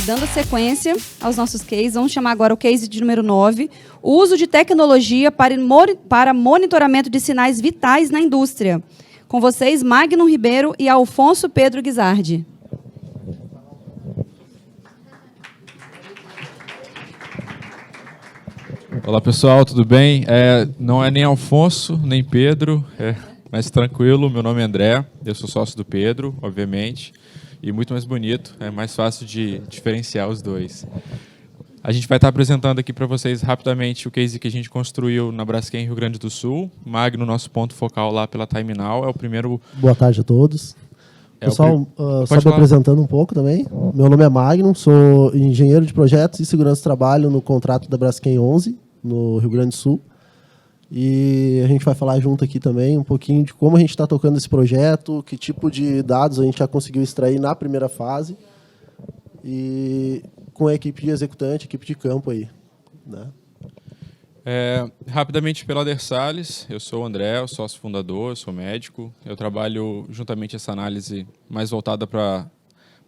Dando sequência aos nossos cases, vamos chamar agora o case de número 9, o uso de tecnologia para monitoramento de sinais vitais na indústria. Com vocês, Magno Ribeiro e Alfonso Pedro Guizardi. Olá, pessoal, tudo bem? Não é nem Alfonso, nem Pedro, mais tranquilo. Meu nome é André, eu sou sócio do Pedro, obviamente, e muito mais bonito, é mais fácil de diferenciar os dois. A gente vai estar apresentando aqui para vocês rapidamente o case que a gente construiu na Braskem, Rio Grande do Sul. Magno, nosso ponto focal lá pela Time Now, é o primeiro... Boa tarde a todos. Pessoal, só me apresentando um pouco também. Meu nome é Magno, sou engenheiro de projetos e segurança do trabalho no contrato da Braskem 11, no Rio Grande do Sul. E a gente vai falar junto aqui também um pouquinho de como a gente está tocando esse projeto, que tipo de dados a gente já conseguiu extrair na primeira fase e com a equipe de executante, equipe de campo aí, né? Rapidamente pela Dersalles, eu sou o André, o sócio fundador, eu sou médico, eu trabalho juntamente essa análise mais voltada para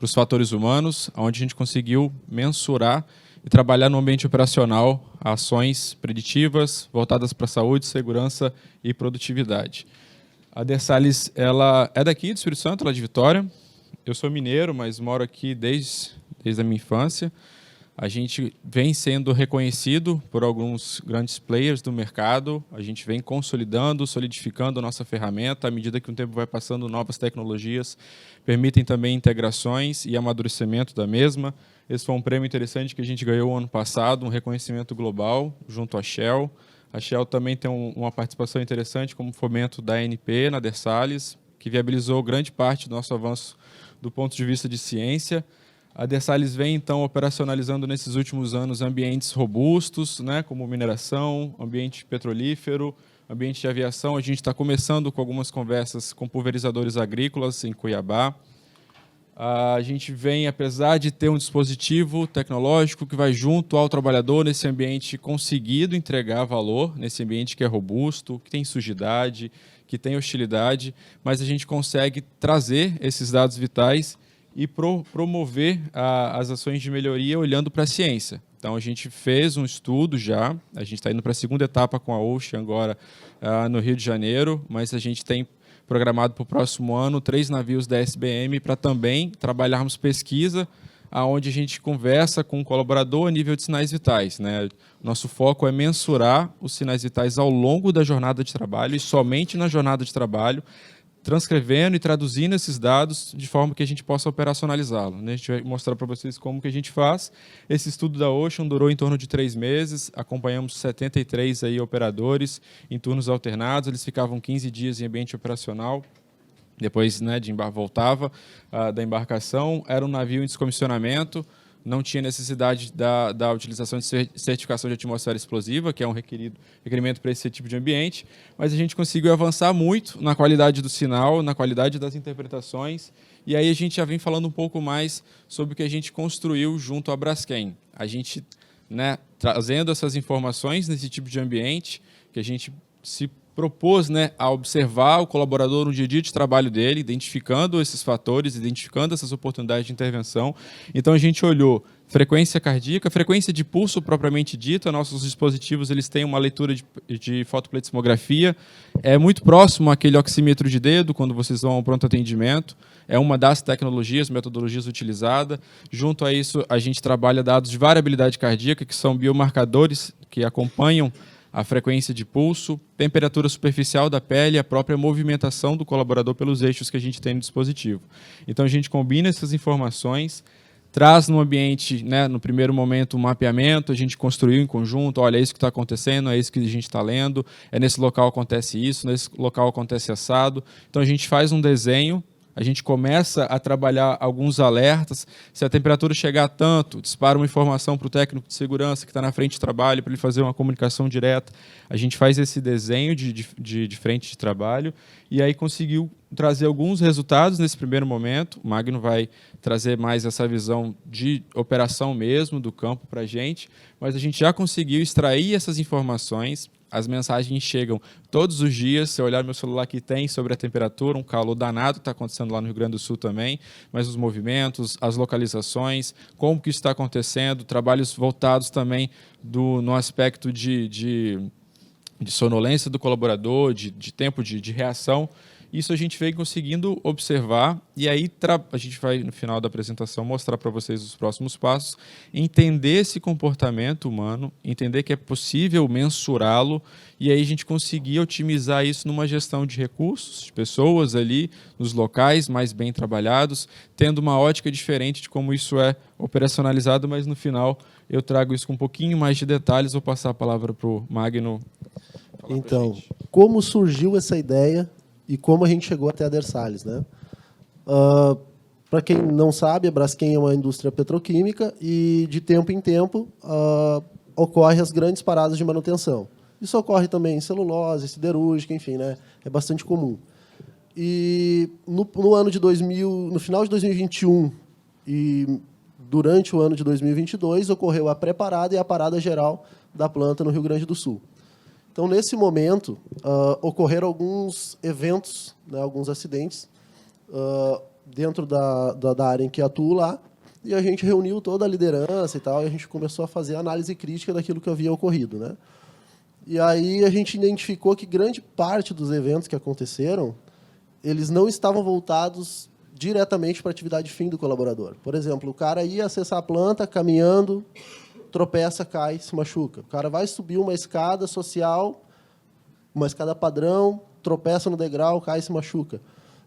os fatores humanos, onde a gente conseguiu mensurar e trabalhar no ambiente operacional ações preditivas voltadas para saúde, segurança e produtividade. A Dersalles, ela é daqui do Espírito Santo, ela é de Vitória. Eu sou mineiro, mas moro aqui desde a minha infância. A gente vem sendo reconhecido por alguns grandes players do mercado, a gente vem consolidando, solidificando a nossa ferramenta, à medida que o tempo vai passando, novas tecnologias permitem também integrações e amadurecimento da mesma. Esse foi um prêmio interessante que a gente ganhou ano passado, um reconhecimento global junto à Shell. A Shell também tem uma participação interessante como fomento da ANP na Dersalles, que viabilizou grande parte do nosso avanço do ponto de vista de ciência. A Dersalles vem, então, operacionalizando nesses últimos anos ambientes robustos, né, como mineração, ambiente petrolífero, ambiente de aviação. A gente está começando com algumas conversas com pulverizadores agrícolas em Cuiabá. A gente vem, apesar de ter um dispositivo tecnológico que vai junto ao trabalhador nesse ambiente, conseguido entregar valor, nesse ambiente que é robusto, que tem sujidade, que tem hostilidade, mas a gente consegue trazer esses dados vitais e promover as ações de melhoria olhando para a ciência. Então, a gente fez um estudo já, a gente está indo para a segunda etapa com a Ocean agora no Rio de Janeiro, mas a gente tem programado para o próximo ano 3 navios da SBM para também trabalharmos pesquisa, onde a gente conversa com o colaborador a nível de sinais vitais, né? Nosso foco é mensurar os sinais vitais ao longo da jornada de trabalho e somente na jornada de trabalho, transcrevendo e traduzindo esses dados de forma que a gente possa operacionalizá-lo. A gente vai mostrar para vocês como que a gente faz. Esse estudo da Ocean durou em torno de 3 meses, acompanhamos 73 aí operadores em turnos alternados, eles ficavam 15 dias em ambiente operacional, depois, né, voltava da embarcação, era um navio em descomissionamento, não tinha necessidade da utilização de certificação de atmosfera explosiva, que é um requerimento para esse tipo de ambiente, mas a gente conseguiu avançar muito na qualidade do sinal, na qualidade das interpretações, e aí a gente já vem falando um pouco mais sobre o que a gente construiu junto à Braskem. A gente, né, trazendo essas informações nesse tipo de ambiente, que a gente se propôs, né, a observar o colaborador no dia a dia de trabalho dele, identificando esses fatores, identificando essas oportunidades de intervenção. Então, a gente olhou frequência cardíaca, frequência de pulso propriamente dita. Nossos dispositivos eles têm uma leitura de fotopletismografia. É muito próximo àquele oxímetro de dedo, quando vocês vão ao pronto atendimento. É uma das tecnologias, metodologias utilizadas. Junto a isso, a gente trabalha dados de variabilidade cardíaca, que são biomarcadores que acompanham a frequência de pulso, temperatura superficial da pele e a própria movimentação do colaborador pelos eixos que a gente tem no dispositivo. Então, a gente combina essas informações, traz no ambiente, né, no primeiro momento, um mapeamento, a gente construiu em conjunto, olha, é isso que está acontecendo, é isso que a gente está lendo, nesse local acontece isso, nesse local acontece assado. Então, a gente faz um desenho, a gente começa a trabalhar alguns alertas. Se a temperatura chegar a tanto, dispara uma informação para o técnico de segurança que está na frente de trabalho para ele fazer uma comunicação direta. A gente faz esse desenho de frente de trabalho e aí conseguiu trazer alguns resultados nesse primeiro momento. O Magno vai trazer mais essa visão de operação mesmo, do campo para a gente, mas a gente já conseguiu extrair essas informações as mensagens chegam todos os dias. Se eu olhar meu celular aqui, tem sobre a temperatura, um calor danado que está acontecendo lá no Rio Grande do Sul também, mas os movimentos, as localizações, como que isso está acontecendo, trabalhos voltados também no aspecto de sonolência do colaborador, de tempo de reação. Isso a gente vem conseguindo observar e aí a gente vai, no final da apresentação, mostrar para vocês os próximos passos, entender esse comportamento humano, entender que é possível mensurá-lo e aí a gente conseguir otimizar isso numa gestão de recursos, de pessoas ali, nos locais mais bem trabalhados, tendo uma ótica diferente de como isso é operacionalizado, mas no final eu trago isso com um pouquinho mais de detalhes. Vou passar a palavra para o Magno. Então, como surgiu essa ideia e como a gente chegou até a Dersalys, né? Para quem não sabe, a Braskem é uma indústria petroquímica e, de tempo em tempo, ocorre as grandes paradas de manutenção. Isso ocorre também em celulose, siderúrgica, enfim, né? É bastante comum. E no ano de no final de 2021 e durante o ano de 2022, ocorreu a pré-parada e a parada geral da planta no Rio Grande do Sul. Então, nesse momento, ocorreram alguns eventos, né, alguns acidentes, dentro da área em que atuo lá, e a gente reuniu toda a liderança e tal, e a gente começou a fazer a análise crítica daquilo que havia ocorrido, né? E aí a gente identificou que grande parte dos eventos que aconteceram, eles não estavam voltados diretamente para a atividade fim do colaborador. Por exemplo, o cara ia acessar a planta caminhando, tropeça, cai, se machuca. O cara vai subir uma escada social, uma escada padrão, tropeça no degrau, cai e se machuca.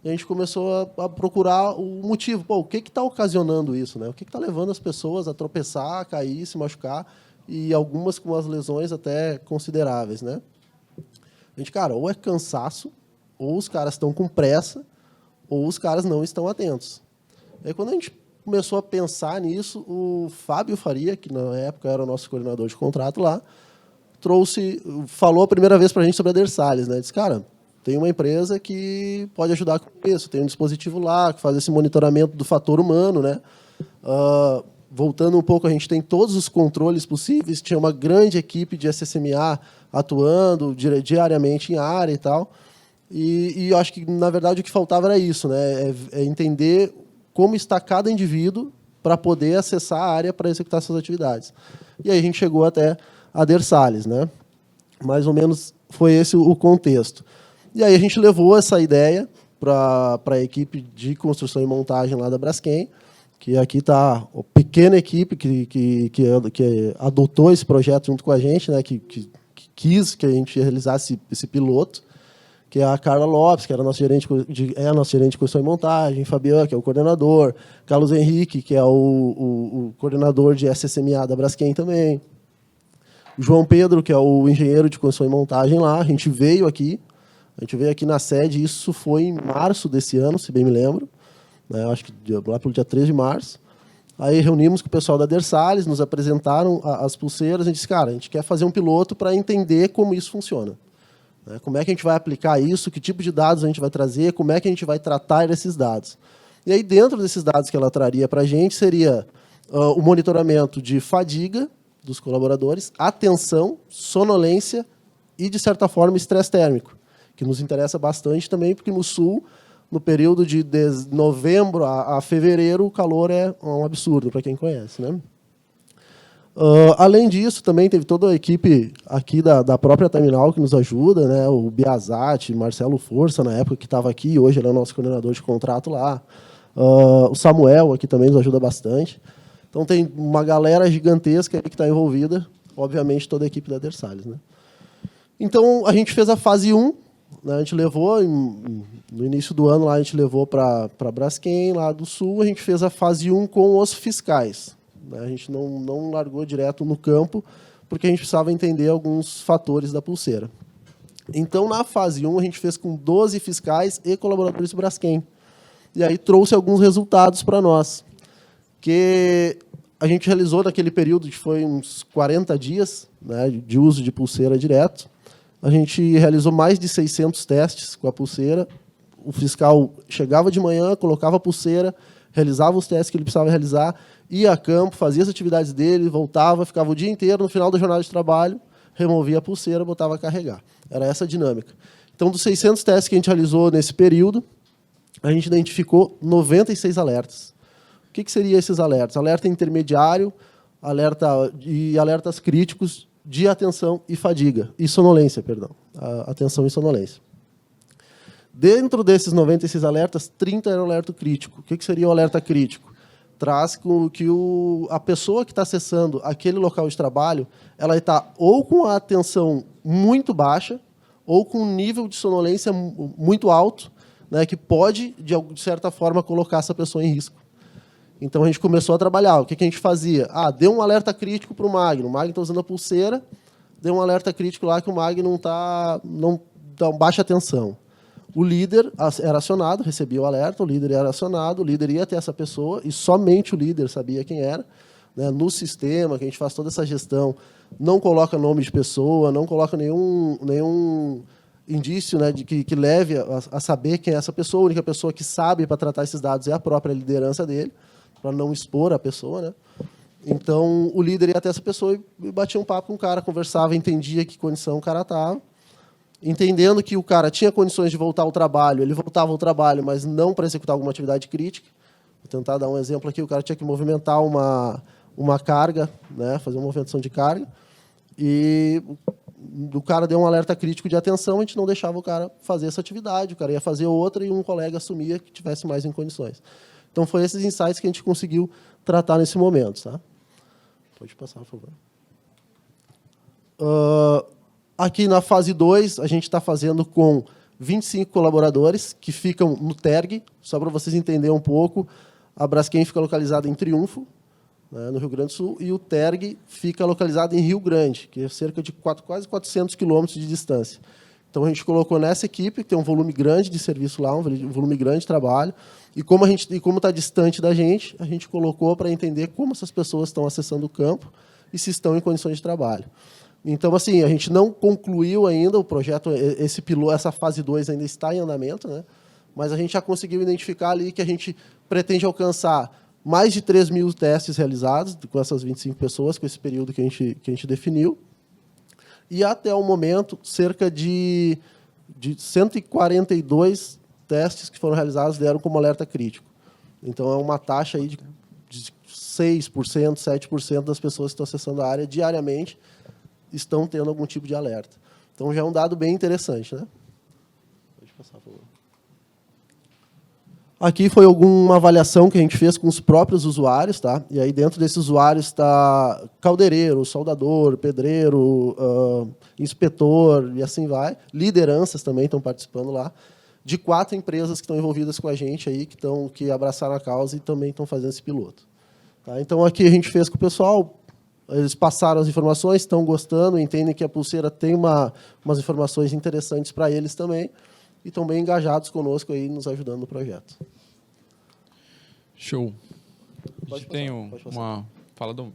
E a gente começou a procurar o motivo. Pô, o que está ocasionando isso, né? O que está levando as pessoas a tropeçar, a cair, se machucar, e algumas com as lesões até consideráveis, né? A gente, cara, ou é cansaço, ou os caras estão com pressa, ou os caras não estão atentos. E aí, quando a gente começou a pensar nisso, o Fábio Faria, que na época era o nosso coordenador de contrato lá, falou a primeira vez para a gente sobre a Dersalys, né? Disse, cara, tem uma empresa que pode ajudar com isso, tem um dispositivo lá que faz esse monitoramento do fator humano, né? Voltando um pouco, a gente tem todos os controles possíveis, tinha uma grande equipe de SSMA atuando diariamente em área e tal, e eu acho que, na verdade, o que faltava era isso, né? É entender como está cada indivíduo para poder acessar a área para executar suas atividades. E aí a gente chegou até a Dersalys, né? Mais ou menos foi esse o contexto. E aí a gente levou essa ideia para a equipe de construção e montagem lá da Braskem, que aqui está a pequena equipe que adotou esse projeto junto com a gente, né? Que quis que a gente realizasse esse piloto, que é a Carla Lopes, que era nossa gerente de construção e montagem, Fabian, que é o coordenador, Carlos Henrique, que é o coordenador de SSMA da Braskem também, o João Pedro, que é o engenheiro de construção e montagem lá. A gente veio aqui na sede, isso foi em março desse ano, se bem me lembro, né, acho que lá pelo dia 3 de março. Aí reunimos com o pessoal da Dersalys, nos apresentaram as pulseiras, a gente disse, cara, a gente quer fazer um piloto para entender como isso funciona. Como é que a gente vai aplicar isso, que tipo de dados a gente vai trazer, como é que a gente vai tratar esses dados. E aí, dentro desses dados que ela traria para a gente, seria o monitoramento de fadiga dos colaboradores, atenção, sonolência e, de certa forma, estresse térmico, que nos interessa bastante também, porque no Sul, no período de novembro a fevereiro, o calor é um absurdo, para quem conhece, né? Além disso, também teve toda a equipe aqui da própria Terminal que nos ajuda, né? O Biazati, Marcelo Força, na época que estava aqui, hoje ele é o nosso coordenador de contrato lá. O Samuel aqui também nos ajuda bastante. Então, tem uma galera gigantesca que está envolvida, obviamente, toda a equipe da Dersalys, né? Então, a gente fez a fase 1, né? A gente levou, no início do ano, lá, a gente levou para Braskem, lá do Sul, a gente fez a fase 1 com os fiscais. A gente não largou direto no campo, porque a gente precisava entender alguns fatores da pulseira. Então, na fase 1, a gente fez com 12 fiscais e colaboradores do Braskem. E aí trouxe alguns resultados para nós, que a gente realizou naquele período, que foi uns 40 dias, né, de uso de pulseira direto. A gente realizou mais de 600 testes com a pulseira. O fiscal chegava de manhã, colocava a pulseira, realizava os testes que ele precisava realizar, ia a campo, fazia as atividades dele, voltava, ficava o dia inteiro, no final da jornada de trabalho, removia a pulseira, botava a carregar. Era essa a dinâmica. Então, dos 600 testes que a gente realizou nesse período, a gente identificou 96 alertas. O que seriam esses alertas? Alerta intermediário, alertas críticos de atenção e fadiga, e sonolência, perdão. Atenção e sonolência. Dentro desses 96 alertas, 30 eram alerta crítico. O que seria o alerta crítico? Traz que a pessoa que está acessando aquele local de trabalho, ela está ou com a atenção muito baixa, ou com um nível de sonolência muito alto, né, que pode, de certa forma, colocar essa pessoa em risco. Então, a gente começou a trabalhar. O que a gente fazia? Deu um alerta crítico para o Magno. O Magno está usando a pulseira, deu um alerta crítico lá que o Magno não dá baixa atenção. O líder era acionado, recebia o alerta, o líder era acionado, o líder ia até essa pessoa, e somente o líder sabia quem era. Né? No sistema, que a gente faz toda essa gestão, não coloca nome de pessoa, não coloca nenhum indício, né, de que leve a saber quem é essa pessoa. A única pessoa que sabe para tratar esses dados é a própria liderança dele, para não expor a pessoa. Né? Então, o líder ia até essa pessoa e batia um papo com o cara, conversava, entendia que condição o cara estava. Entendendo que o cara tinha condições de voltar ao trabalho, ele voltava ao trabalho, mas não para executar alguma atividade crítica. Vou tentar dar um exemplo aqui. O cara tinha que movimentar uma carga, né, fazer uma movimentação de carga, e o cara deu um alerta crítico de atenção, a gente não deixava o cara fazer essa atividade, o cara ia fazer outra e um colega assumia que tivesse mais em condições. Então, foi esses insights que a gente conseguiu tratar nesse momento. Tá? Pode passar, por favor. Aqui na fase 2, a gente está fazendo com 25 colaboradores que ficam no TERG. Só para vocês entenderem um pouco, a Braskem fica localizada em Triunfo, né, no Rio Grande do Sul, e o TERG fica localizado em Rio Grande, que é cerca de quase 400 quilômetros de distância. Então, a gente colocou nessa equipe, que tem um volume grande de serviço lá, um volume grande de trabalho, e como está distante da gente, a gente colocou para entender como essas pessoas estão acessando o campo e se estão em condições de trabalho. Então, assim, a gente não concluiu ainda o projeto, essa fase 2 ainda está em andamento, né? Mas a gente já conseguiu identificar ali que a gente pretende alcançar mais de 3.000 testes realizados com essas 25 pessoas, com esse período que a gente definiu. E, até o momento, cerca de 142 testes que foram realizados deram como alerta crítico. Então, é uma taxa aí de 6%, 7% das pessoas que estão acessando a área diariamente estão tendo algum tipo de alerta. Então, já é um dado bem interessante. Né? Pode passar, por favor. Aqui foi alguma avaliação que a gente fez com os próprios usuários. Tá? E aí, dentro desses usuários, está caldeireiro, soldador, pedreiro, inspetor, e assim vai. Lideranças também estão participando lá, de 4 empresas que estão envolvidas com a gente, aí, que abraçaram a causa e também estão fazendo esse piloto. Tá? Então, aqui a gente fez com o pessoal. Eles passaram as informações, estão gostando, entendem que a pulseira tem umas informações interessantes para eles também, e estão bem engajados conosco, aí, nos ajudando no projeto. Show. A gente tem uma fala do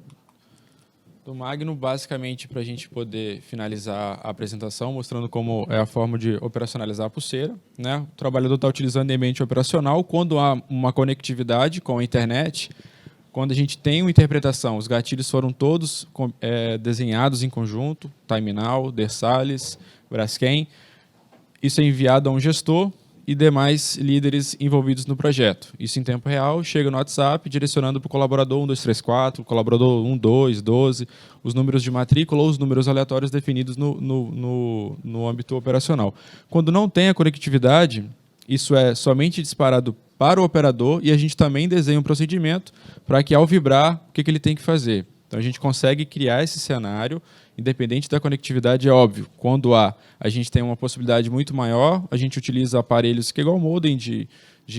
Magno, basicamente, para a gente poder finalizar a apresentação, mostrando como é a forma de operacionalizar a pulseira. Né? O trabalhador está utilizando em ambiente operacional quando há uma conectividade com a internet. Quando a gente tem uma interpretação, os gatilhos foram todos desenhados em conjunto, Timenal, Dersales, Braskem. Isso é enviado a um gestor e demais líderes envolvidos no projeto. Isso em tempo real, chega no WhatsApp, direcionando para o colaborador 1234, o colaborador 1212, os números de matrícula ou os números aleatórios definidos no âmbito operacional. Quando não tem a conectividade, isso é somente disparado para o operador e a gente também desenha um procedimento para que, ao vibrar, o que ele tem que fazer. Então, a gente consegue criar esse cenário, independente da conectividade, é óbvio. Quando a gente tem uma possibilidade muito maior, a gente utiliza aparelhos que é igual modem de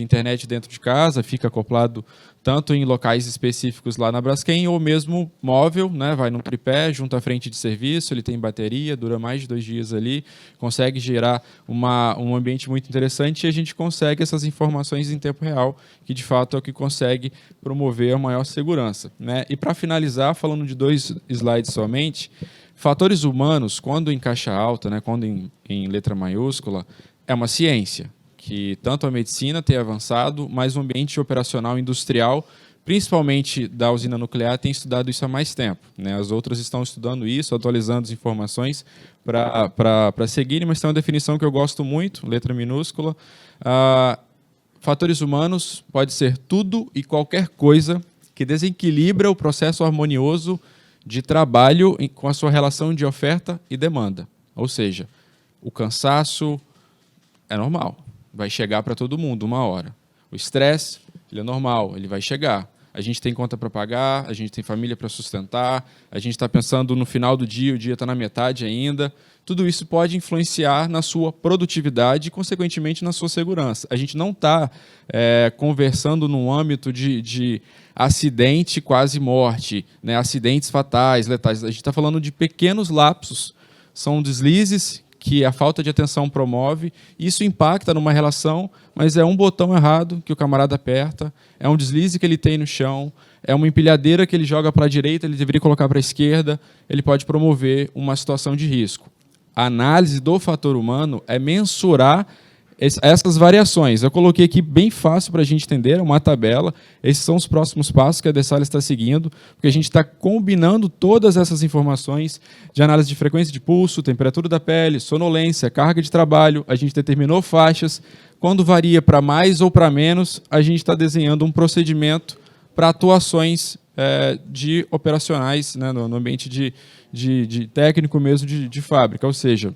internet dentro de casa, fica acoplado tanto em locais específicos lá na Braskem, ou mesmo móvel, né? Vai num tripé, junto à frente de serviço, ele tem bateria, dura mais de 2 dias ali, consegue gerar um ambiente muito interessante e a gente consegue essas informações em tempo real, que de fato é o que consegue promover a maior segurança. Né? E para finalizar, falando de 2 slides somente, fatores humanos, quando em caixa alta, né? Quando em letra maiúscula, é uma ciência. Que tanto a medicina tem avançado, mas o ambiente operacional industrial principalmente da usina nuclear, tem estudado isso há mais tempo, né? As outras estão estudando isso, atualizando as informações para seguirem, mas tem uma definição que eu gosto muito, letra minúscula. Fatores humanos pode ser tudo e qualquer coisa que desequilibra o processo harmonioso de trabalho com a sua relação de oferta e demanda. Ou seja, o cansaço é normal, vai chegar para todo mundo uma hora. O estresse, ele é normal, ele vai chegar. A gente tem conta para pagar, a gente tem família para sustentar, a gente está pensando no final do dia, o dia está na metade ainda. Tudo isso pode influenciar na sua produtividade e, consequentemente, na sua segurança. A gente não está conversando num âmbito de acidente, quase morte, né? Acidentes fatais, letais. A gente está falando de pequenos lapsos. São deslizes que a falta de atenção promove. Isso impacta numa relação, mas é um botão errado que o camarada aperta, é um deslize que ele tem no chão, é uma empilhadeira que ele joga para a direita, ele deveria colocar para a esquerda, ele pode promover uma situação de risco. A análise do fator humano é mensurar essas variações. Eu coloquei aqui bem fácil para a gente entender, uma tabela. Esses são os próximos passos que a Dessalles está seguindo, porque a gente está combinando todas essas informações de análise de frequência de pulso, temperatura da pele, sonolência, carga de trabalho. A gente determinou faixas. Quando varia para mais ou para menos, a gente está desenhando um procedimento para atuações de operacionais, né, no ambiente de técnico mesmo de fábrica. Ou seja,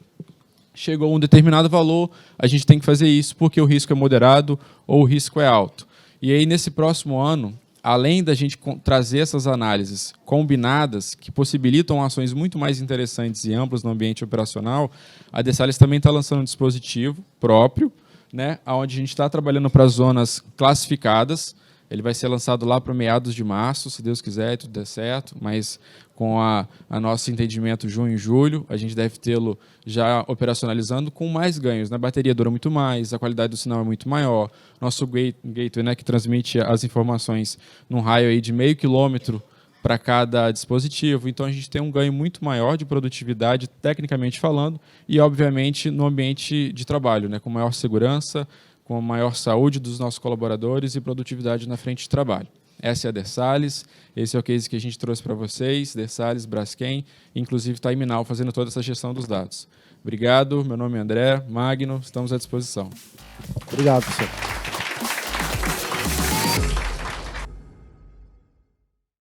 chegou um determinado valor, a gente tem que fazer isso porque o risco é moderado ou o risco é alto. E aí, nesse próximo ano, além da gente trazer essas análises combinadas, que possibilitam ações muito mais interessantes e amplas no ambiente operacional, a Dessalles também está lançando um dispositivo próprio, né, onde a gente está trabalhando para zonas classificadas. Ele vai ser lançado lá para meados de março, se Deus quiser e tudo der certo, mas com a nosso entendimento junho e julho, a gente deve tê-lo já operacionalizando com mais ganhos. A bateria dura muito mais, a qualidade do sinal é muito maior. Nosso gateway, né, que transmite as informações num raio aí de meio quilômetro para cada dispositivo. Então, a gente tem um ganho muito maior de produtividade, tecnicamente falando, e, obviamente, no ambiente de trabalho, né, com maior segurança, com a maior saúde dos nossos colaboradores e produtividade na frente de trabalho. Essa é a Dessalles, esse é o case que a gente trouxe para vocês, Dessalles, Braskem, inclusive está em Minal fazendo toda essa gestão dos dados. Obrigado, meu nome é André, Magno, estamos à disposição. Obrigado, professor.